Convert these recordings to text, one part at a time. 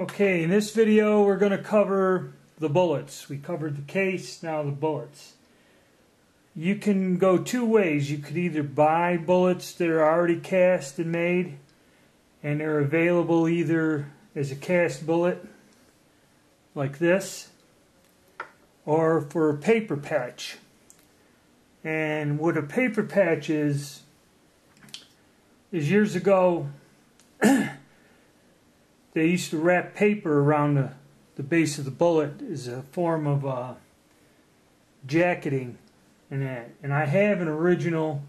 Okay, in this video we're going to cover the bullets. We covered the case, now the bullets. You can go two ways. You could either buy bullets that are already cast and made, and they're available either as a cast bullet like this or for a paper patch. And what a paper patch is years ago they used to wrap paper around the base of the bullet as a form of jacketing and that. And I have an original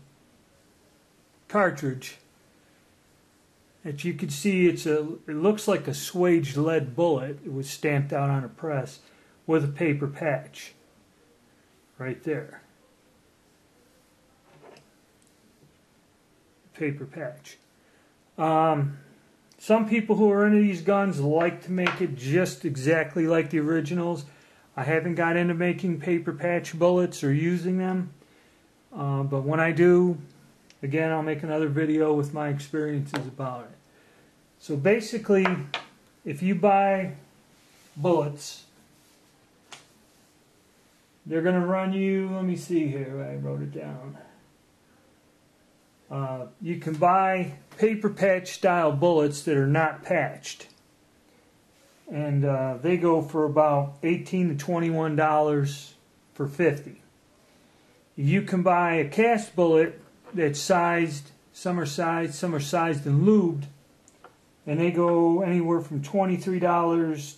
cartridge that you can see. It looks like a swaged lead bullet. It was stamped out on a press with a paper patch right there. Paper patch. Some people who are into these guns like to make it just exactly like the originals. I haven't got into making paper patch bullets or using them, but when I do, again, I'll make another video with my experiences about it. So basically, if you buy bullets, they're going to run you, let me see here, I wrote it down. You can buy paper patch style bullets that are not patched, and they go for about $18 to $21 for 50. You can buy a cast bullet that's sized, some are sized and lubed, and they go anywhere from $23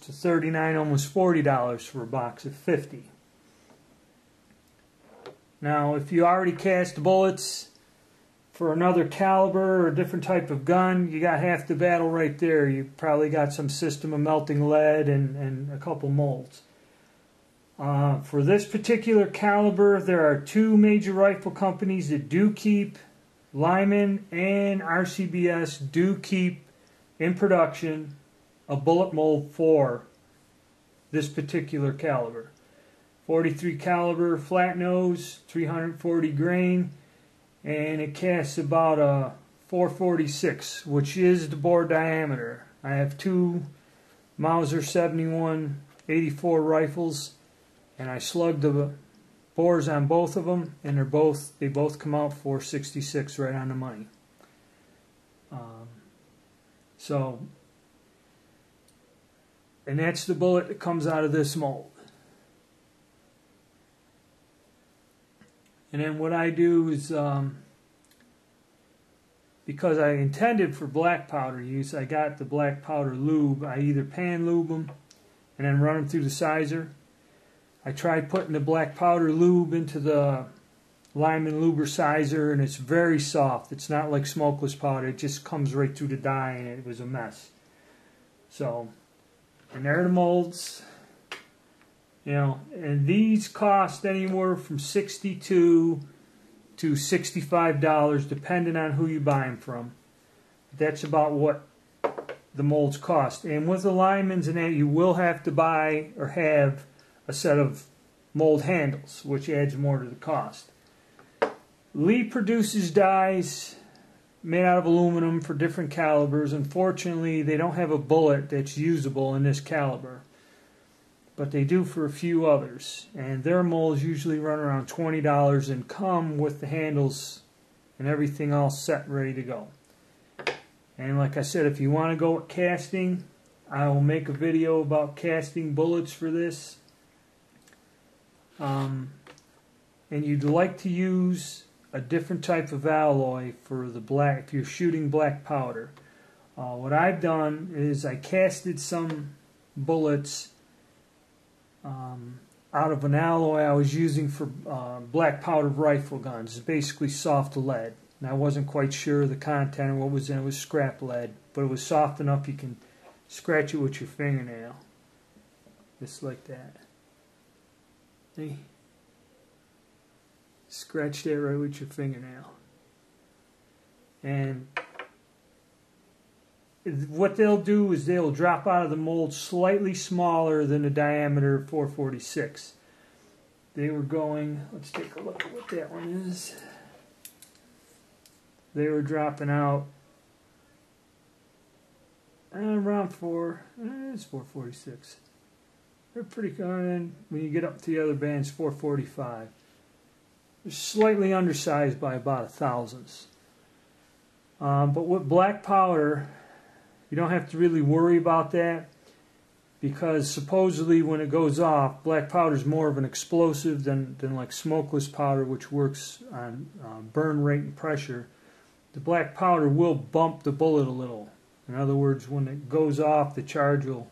to $39, almost $40 for a box of 50. Now, if you already cast bullets for another caliber or a different type of gun, you got half the battle right there. You probably got some system of melting lead and a couple molds. For this particular caliber, there are two major rifle companies that do keep, Lyman and RCBS do keep in production a bullet mold for this particular caliber. 43 caliber flat nose, 340 grain, and it casts about a 446, which is the bore diameter. I have two Mauser 71-84 rifles, and I slugged the bores on both of them, and they both come out 466 right on the money. And that's the bullet that comes out of this mold. And then what I do is, because I intended for black powder use, I got the black powder lube. I either pan lube them and then run them through the sizer. I tried putting the black powder lube into the Lyman Luber sizer, and it's very soft. It's not like smokeless powder. It just comes right through the die, and it was a mess. So, and there are the molds. You know, and these cost anywhere from $62 to $65 depending on who you buy them from. That's about what the molds cost. And with the Lymans and that, you will have to buy or have a set of mold handles, which adds more to the cost. Lee produces dies made out of aluminum for different calibers. Unfortunately, they don't have a bullet that's usable in this caliber, but they do for a few others, and their molds usually run around $20 and come with the handles and everything all set and ready to go. And like I said, if you want to go with casting, I will make a video about casting bullets for this. And you'd like to use a different type of alloy for the black, if you're shooting black powder. What I've done is I casted some bullets out of an alloy I was using for black powder rifle guns. It's basically soft lead, and I wasn't quite sure the content or what was in it. It was scrap lead, but it was soft enough you can scratch it with your fingernail, just like that. See? Scratch that right with your fingernail. And what they'll do is they'll drop out of the mold slightly smaller than the diameter of 446. They were going, let's take a look at what that one is. They were dropping out around it's 446. They're pretty good. And when you get up to the other bands, 445. They're slightly undersized by about 1/1000. But with black powder, you don't have to really worry about that, because supposedly when it goes off, black powder is more of an explosive than like smokeless powder, which works on burn rate and pressure. The black powder will bump the bullet a little. In other words, when it goes off, the charge will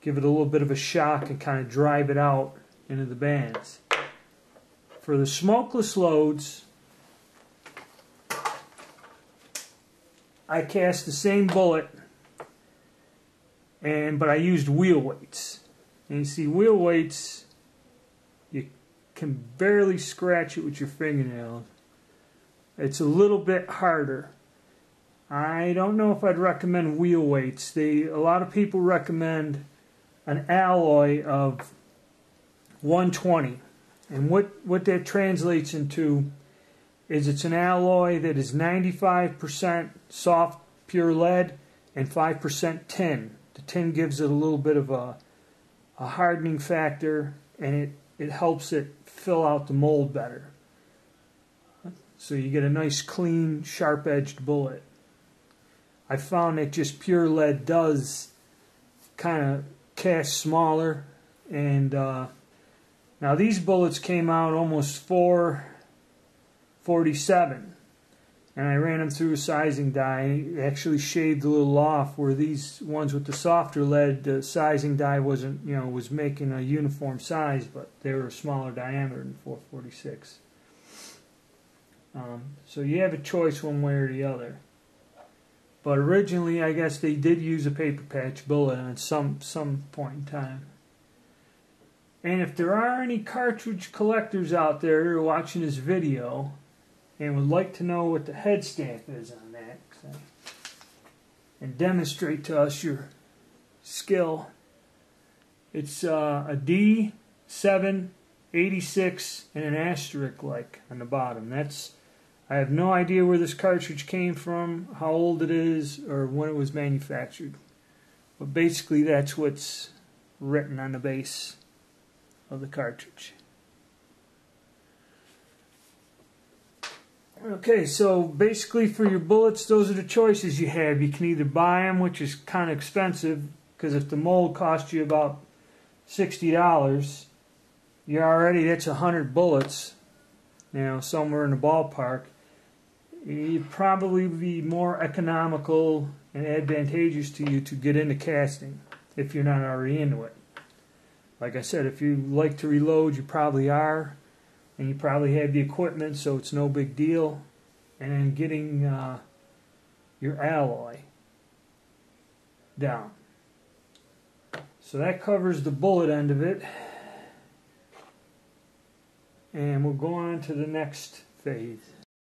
give it a little bit of a shock and kind of drive it out into the bands. For the smokeless loads, I cast the same bullet, but I used wheel weights. And you see, wheel weights, you can barely scratch it with your fingernails. It's a little bit harder. I don't know if I'd recommend wheel weights. A lot of people recommend an alloy of 120. And what that translates into is it's an alloy that is 95% soft pure lead and 5% tin. The tin gives it a little bit of a hardening factor, and it helps it fill out the mold better. So you get a nice clean, sharp-edged bullet. I found that just pure lead does kind of cast smaller, and now these bullets came out almost 447, and I ran them through a sizing die. It actually shaved a little off, where these ones with the softer lead, the sizing die wasn't, was making a uniform size, but they were a smaller diameter than 446. So you have a choice one way or the other. But originally, I guess they did use a paper patch bullet at some point in time. And if there are any cartridge collectors out there who are watching this video and would like to know what the head stamp is on that, and demonstrate to us your skill, it's a D786 and an asterisk like on the bottom. I have no idea where this cartridge came from, how old it is, or when it was manufactured. But basically that's what's written on the base of the cartridge. Okay, so basically for your bullets, those are the choices you have. You can either buy them, which is kind of expensive, because if the mold costs you about $60, that's 100 bullets, somewhere in the ballpark. It'd probably be more economical and advantageous to you to get into casting if you're not already into it. Like I said, if you like to reload, you probably are, and you probably have the equipment, so it's no big deal. And then getting your alloy down. So that covers the bullet end of it. And we'll go on to the next phase.